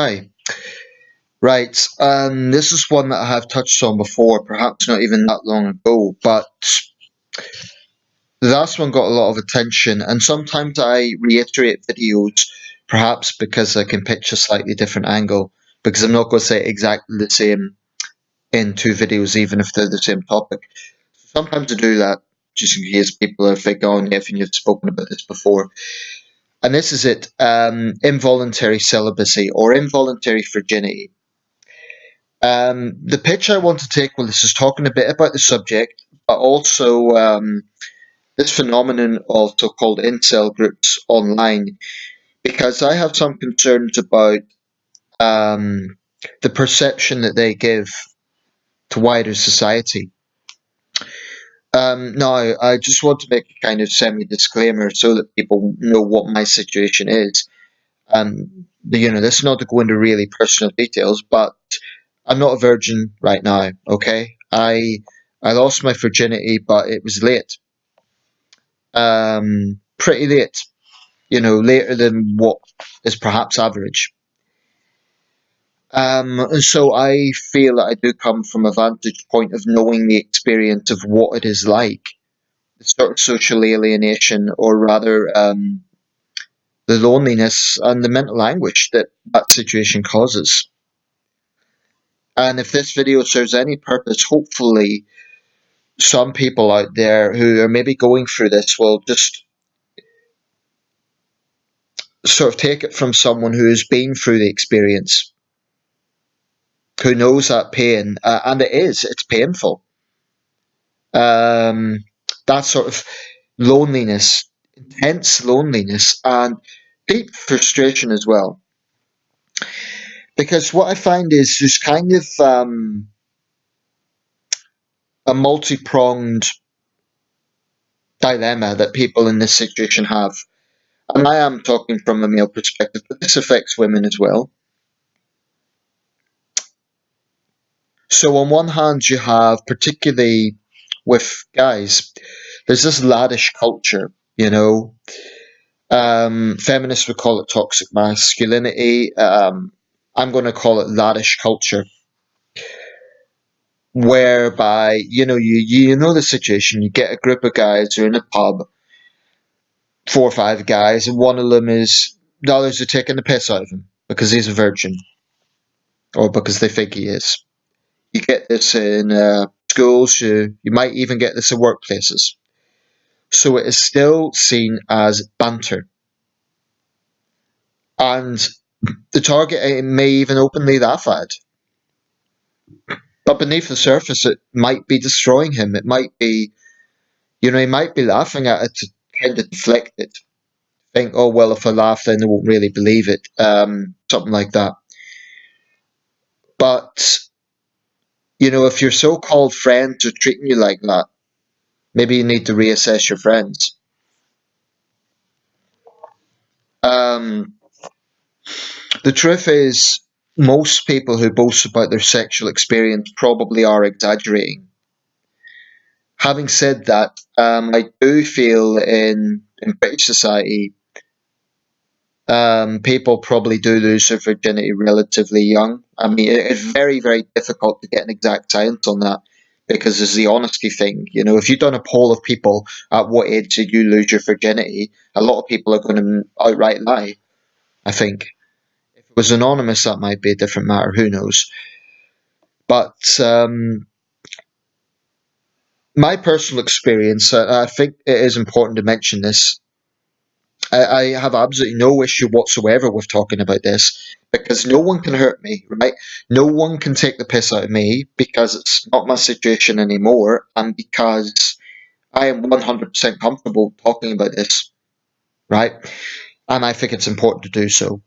Hi. Right. This is one that I have touched on before, perhaps not even that long ago, but the last one got a lot of attention, and sometimes I reiterate videos, perhaps because I can pitch a slightly different angle, because I'm not going to say exactly the same in two videos, even if they're the same topic. Sometimes I do that, just in case people are thinking, oh, Nathan, you've spoken about this before. And this is it, involuntary celibacy or involuntary virginity. The pitch I want to take with this is talking a bit about the subject, but also this phenomenon of so-called incel groups online, because I have some concerns about um, the perception that they give to wider society. Now, I just want to make a kind of semi-disclaimer so that people know what my situation is. This is not to go into really personal details, but I'm not a virgin right now, okay? I lost my virginity, but it was late. Pretty late, later than what is perhaps average. And so I feel that I do come from a vantage point of knowing the experience of what it is like, the sort of social alienation, or rather, the loneliness and the mental anguish that that situation causes. And if this video serves any purpose, hopefully some people out there who are maybe going through this will just sort of take it from someone who has been through the experience, who knows that pain, and it's painful. Um, that sort of loneliness, intense loneliness, and deep frustration as well. Because what I find is there's kind of a multi pronged dilemma that people in this situation have. And I am talking from a male perspective, but this affects women as well. So, on one hand, you have, particularly with guys, there's this laddish culture, Feminists would call it toxic masculinity. I'm going to call it laddish culture, whereby you know the situation. You get a group of guys who are in a pub, 4 or 5 guys, and one of them is the others are taking the piss out of him because he's a virgin or because they think he is. You get this in schools. You might even get this in workplaces. So it is still seen as banter, and the target may even openly laugh at. But beneath the surface, it might be destroying him. It might be, he might be laughing at it to kind of deflect it. Think, oh, well, if I laugh, then they won't really believe it. Something like that. But, if your so called friends are treating you like that, maybe you need to reassess your friends. Um, the truth is, most people who boast about their sexual experience probably are exaggerating. Having said that, I do feel in British society, people probably do lose their virginity relatively young. I mean, it's very, very difficult to get an exact science on that because there's the honesty thing. If you've done a poll of people at what age did you lose your virginity, a lot of people are going to outright lie, I think. If it was anonymous, that might be a different matter. Who knows? But my personal experience, I think it is important to mention this. I have absolutely no issue whatsoever with talking about this because no one can hurt me, right? No one can take the piss out of me because it's not my situation anymore and because I am 100% comfortable talking about this, right? And I think it's important to do so.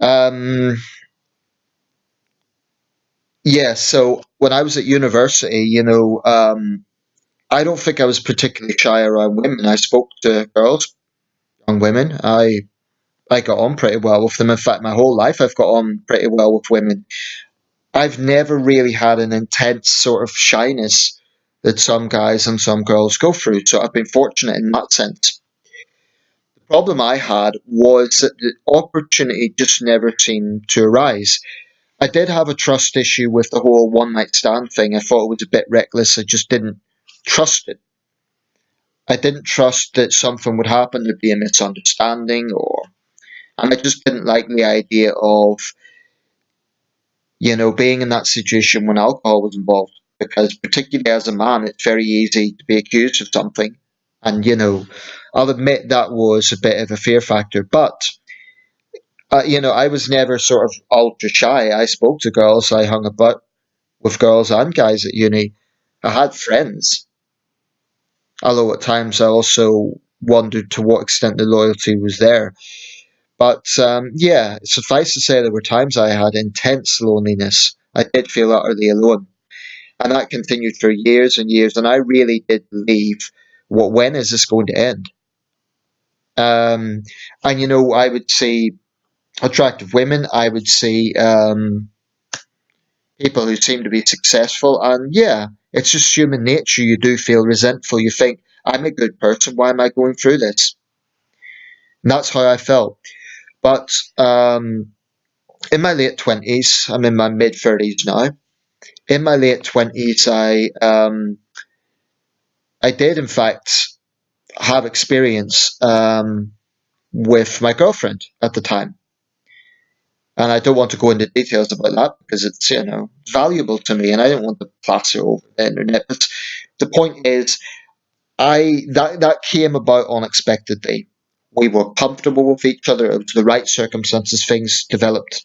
Um, yeah, so when I was at university, I don't think I was particularly shy around women. I spoke to girls, young women. I got on pretty well with them. In fact, my whole life I've got on pretty well with women. I've never really had an intense sort of shyness that some guys and some girls go through. So I've been fortunate in that sense. problem I had was that the opportunity just never seemed to arise. I did have a trust issue with the whole one night stand thing. I thought it was a bit reckless. I just didn't trust it. I didn't trust that something would happen, there'd be a misunderstanding, and I just didn't like the idea of, being in that situation when alcohol was involved. Because particularly as a man, it's very easy to be accused of something. And, I'll admit that was a bit of a fear factor. But, I was never sort of ultra shy. I spoke to girls. I hung about with girls and guys at uni. I had friends. Although at times I also wondered to what extent the loyalty was there. But yeah, suffice to say, there were times I had intense loneliness. I did feel utterly alone. And that continued for years and years. And I really did believe, when is this going to end? Um, and, I would see attractive women, I would see people who seem to be successful. And yeah, it's just human nature. You do feel resentful. You think, I'm a good person. Why am I going through this? And that's how I felt. But in my late 20s, I'm in my mid 30s now. In my late 20s, I did, in fact, have experience with my girlfriend at the time. And I don't want to go into details about that because it's, valuable to me and I don't want to plaster over the internet. But the point is, that came about unexpectedly. We were comfortable with each other. It was the right circumstances. Things developed.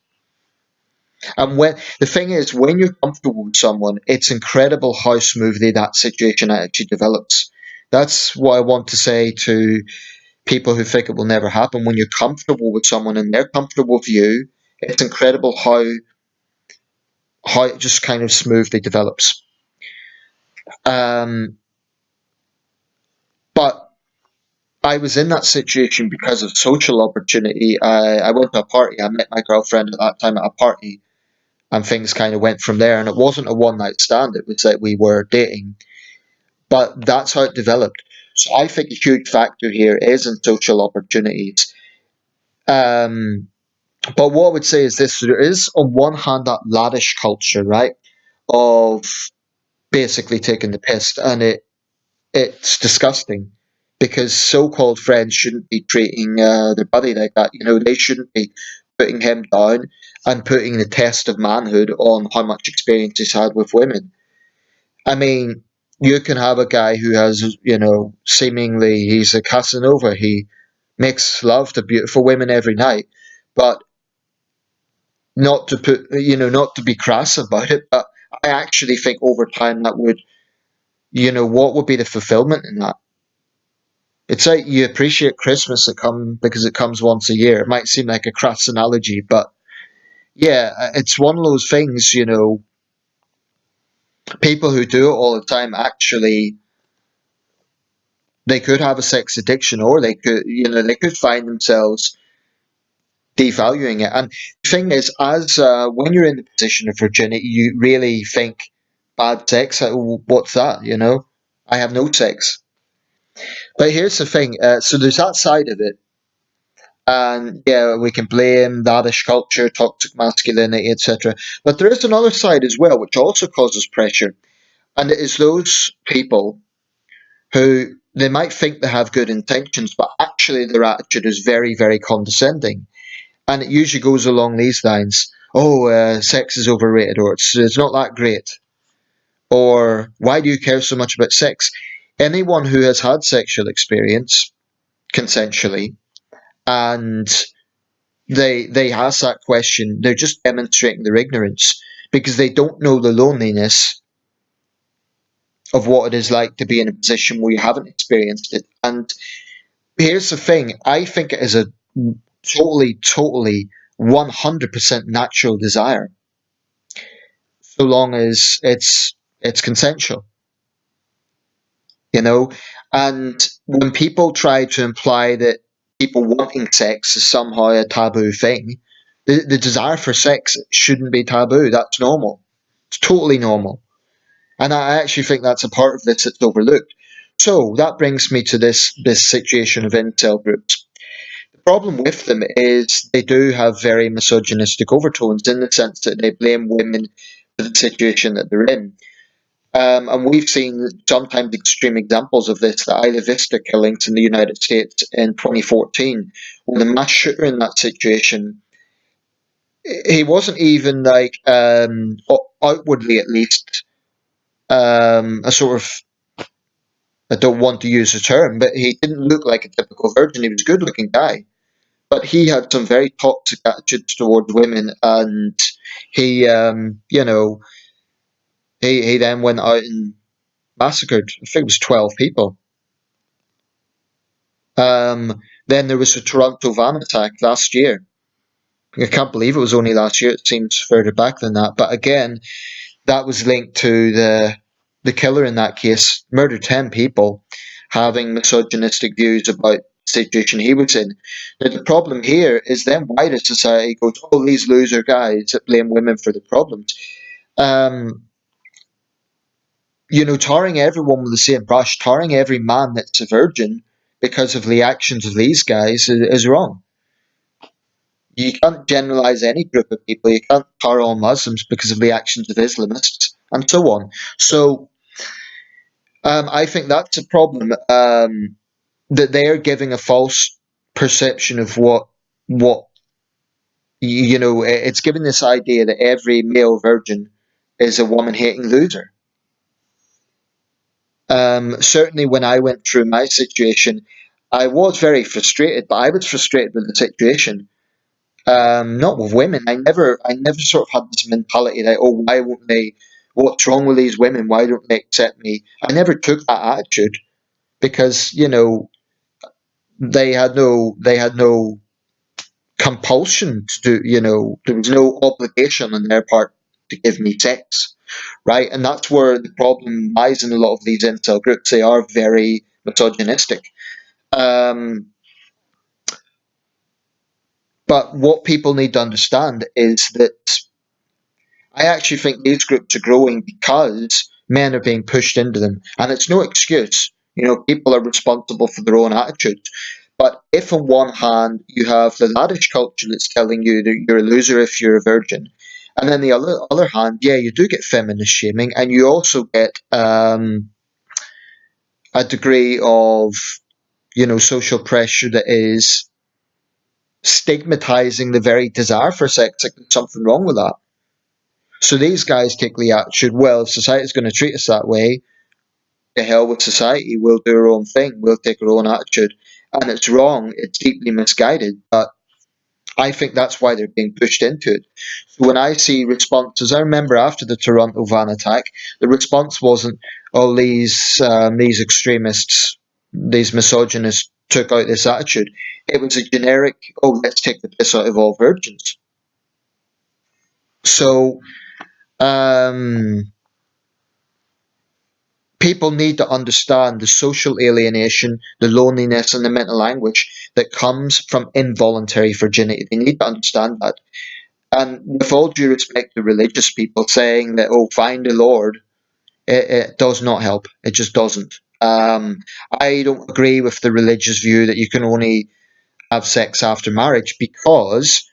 And when the thing is, when you're comfortable with someone, it's incredible how smoothly that situation actually develops. That's what I want to say to people who think it will never happen. When you're comfortable with someone and they're comfortable with you, it's incredible how it just kind of smoothly develops. Um, but I was in that situation because of social opportunity. I went to a party. I met my girlfriend at that time at a party, and things kind of went from there. And it wasn't a one night stand. It was that we were dating, but that's how it developed. So I think a huge factor here is in social opportunities. Um, but what I would say is this: there is, on one hand, that laddish culture, right, of basically taking the piss, and it's disgusting because so-called friends shouldn't be treating their buddy like that. They shouldn't be putting him down and putting the test of manhood on how much experience he's had with women. I mean, you can have a guy who has, seemingly he's a Casanova. He makes love to beautiful women every night, but not to be crass about it, but I actually think over time that would, what would be the fulfillment in that? It's like you appreciate Christmas because it comes once a year. It might seem like a crass analogy, but yeah, it's one of those things. People who do it all the time actually they could have a sex addiction, or they could find themselves devaluing it. And the thing is, as when you're in the position of virginity, you really think bad sex. What's that? I have no sex. But here's the thing. So there's that side of it. And yeah, we can blame laddish culture, toxic masculinity, etc. But there is another side as well, which also causes pressure, and it is those people who they might think they have good intentions, but actually their attitude is very, very condescending, and it usually goes along these lines: "Oh, sex is overrated," or "It's not that great," or "Why do you care so much about sex?" Anyone who has had sexual experience consensually and they ask that question, they're just demonstrating their ignorance because they don't know the loneliness of what it is like to be in a position where you haven't experienced it. And here's the thing: I think it is a totally, totally 100% natural desire, so long as it's consensual, you know. And when people try to imply that people wanting sex is somehow a taboo thing, the desire for sex shouldn't be taboo. That's normal. It's totally normal. And I actually think that's a part of this that's overlooked. So that brings me to this situation of incel groups. problem with them is they do have very misogynistic overtones in the sense that they blame women for the situation that they're in. And we've seen sometimes extreme examples of this, the Isla Vista killings in the United States in 2014, when the mass shooter in that situation, he wasn't even like, outwardly at least, a sort of, I don't want to use the term, but he didn't look like a typical virgin. He was a good looking guy. But he had some very toxic attitudes towards women, and he, he then went out and massacred, I think it was 12 people. Then there was the Toronto van attack last year. I can't believe it was only last year. It seems further back than that. But again, that was linked to the killer in that case murdered 10 people, having misogynistic views about the situation he was in. Now the problem here is then why does society go, oh, these loser guys that blame women for the problems? Um, tarring everyone with the same brush, tarring every man that's a virgin because of the actions of these guys is wrong. You can't generalize any group of people. You can't tar all Muslims because of the actions of Islamists and so on. So I think that's a problem, that they're giving a false perception of what it's giving this idea that every male virgin is a woman hating loser. Certainly, when I went through my situation, I was very frustrated, but I was frustrated with the situation, not with women. I never sort of had this mentality that, oh, why won't they? What's wrong with these women? Why don't they accept me? I never took that attitude because they had no compulsion to do. There was no obligation on their part to give me sex, right? And that's where the problem lies in a lot of these incel groups. They are very misogynistic. Um, but what people need to understand is that I actually think these groups are growing because men are being pushed into them, and it's no excuse. People are responsible for their own attitudes. But if on one hand you have the laddish culture that's telling you that you're a loser if you're a virgin, and then the other hand, yeah, you do get feminist shaming, and you also get a degree of social pressure that is stigmatizing the very desire for sex. Like there's something wrong with that. So these guys take the attitude, well, if society's going to treat us that way, the hell with society, we'll do our own thing, we'll take our own attitude. And it's wrong, it's deeply misguided, but I think that's why they're being pushed into it. So when I see responses, I remember after the Toronto van attack, the response wasn't, oh, these extremists, these misogynists took out this attitude. It was a generic, oh, let's take the piss out of all virgins. So, people need to understand the social alienation, the loneliness, and the mental anguish that comes from involuntary virginity. They need to understand that. And with all due respect to religious people saying that, oh, find the Lord, it does not help. It just doesn't. I don't agree with the religious view that you can only have sex after marriage because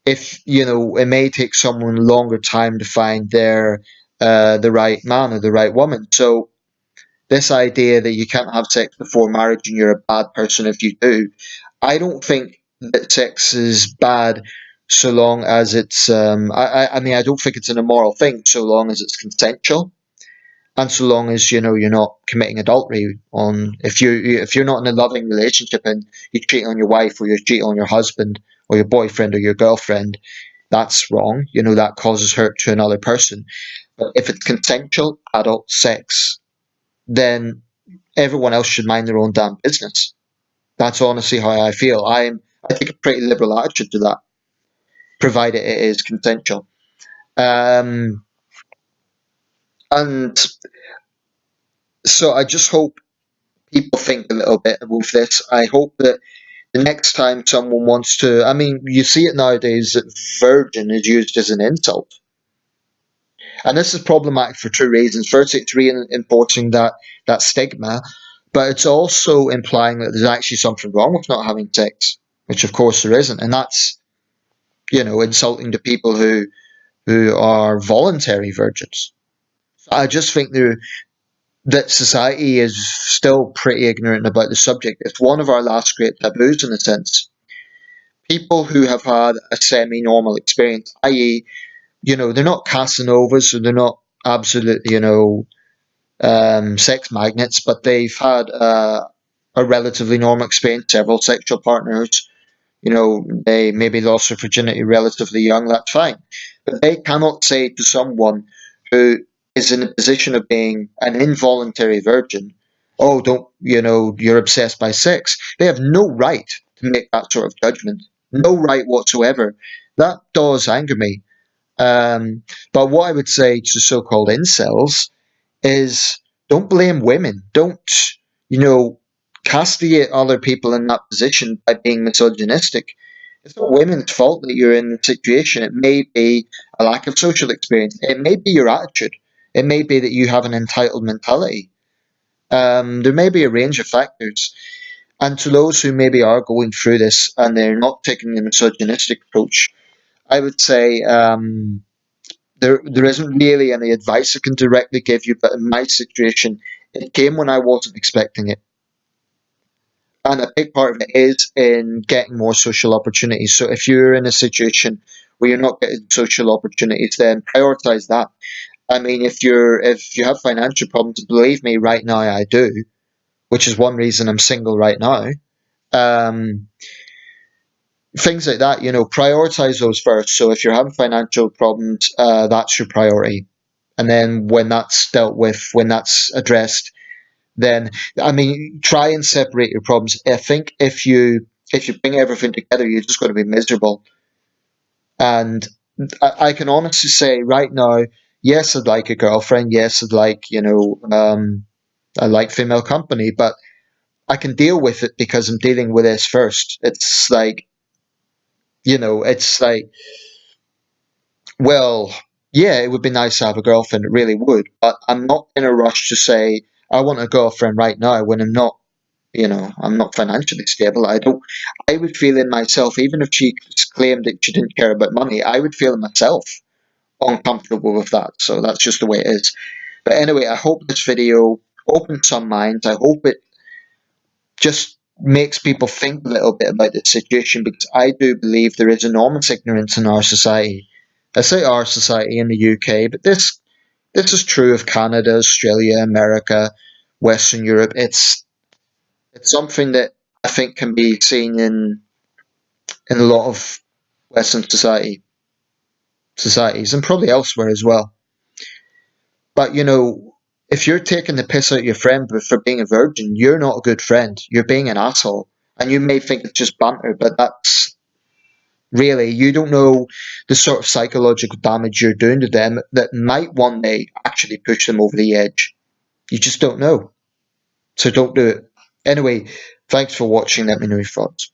if, it may take someone longer time to find the right man or the right woman. So this idea that you can't have sex before marriage and you're a bad person if you do. I don't think that sex is bad so long as it's. I mean, I don't think it's an immoral thing so long as it's consensual and so long as you're not committing adultery. On if you're not in a loving relationship and you cheat on your wife or you cheat on your husband or your boyfriend or your girlfriend, that's wrong. That causes hurt to another person. But if it's consensual adult sex, then everyone else should mind their own damn business. That's honestly how I feel. I take a pretty liberal attitude to that, provided it is consensual. Um, and so I just hope people think a little bit with this. I hope that the next time someone wants to, I mean, you see it nowadays that virgin is used as an insult. And this is problematic for two reasons. First, it's reinforcing that stigma, but it's also implying that there's actually something wrong with not having sex. which of course there isn't, and that's, insulting to people who are voluntary virgins. I just think that society is still pretty ignorant about the subject. It's one of our last great taboos in a sense. People who have had a semi-normal experience, i.e., they're not Casanovas, or they're not absolute, sex magnets, but they've had a relatively normal experience, several sexual partners. They maybe lost their virginity relatively young, that's fine. But they cannot say to someone who is in a position of being an involuntary virgin, oh, don't, you're obsessed by sex. They have no right to make that sort of judgment. No right whatsoever. That does anger me. Um, but what I would say to so called incels is don't blame women. Don't, you know, castigate other people in that position by being misogynistic. It's not women's fault that you're in the situation. It may be a lack of social experience. It may be your attitude. It may be that you have an entitled mentality. There may be a range of factors. And to those who maybe are going through this and they're not taking the misogynistic approach, I would say there isn't really any advice I can directly give you, but in my situation, it came when I wasn't expecting it. And a big part of it is in getting more social opportunities. So if you're in a situation where you're not getting social opportunities, then prioritize that. I mean, if you have financial problems, believe me, right now I do, which is one reason I'm single right now. Um, Things like that, prioritize those first. So if you're having financial problems, that's your priority. And then when that's dealt with, when that's addressed, then I mean, try and separate your problems. I think if you bring everything together, you're just going to be miserable. And I can honestly say right now, yes, I'd like a girlfriend. Yes, I'd like I like female company, but I can deal with it because I'm dealing with this first. It's like, well, yeah, it would be nice to have a girlfriend. It really would, but I'm not in a rush to say I want a girlfriend right now when I'm not financially stable. I would feel in myself, even if she claimed that she didn't care about money, I would feel in myself uncomfortable with that. So that's just the way it is. But anyway, I hope this video opens some minds. I hope it just makes people think a little bit about the situation, because I do believe there is enormous ignorance in our society. I say our society in the UK, but this is true of Canada, Australia, America, Western Europe. It's something that I think can be seen in a lot of Western societies, and probably elsewhere as well. But if you're taking the piss out of your friend for being a virgin, you're not a good friend. You're being an asshole, and you may think it's just banter, but that's really, you don't know the sort of psychological damage you're doing to them that might one day actually push them over the edge. You just don't know, so don't do it. Anyway, thanks for watching. Let me know your thoughts.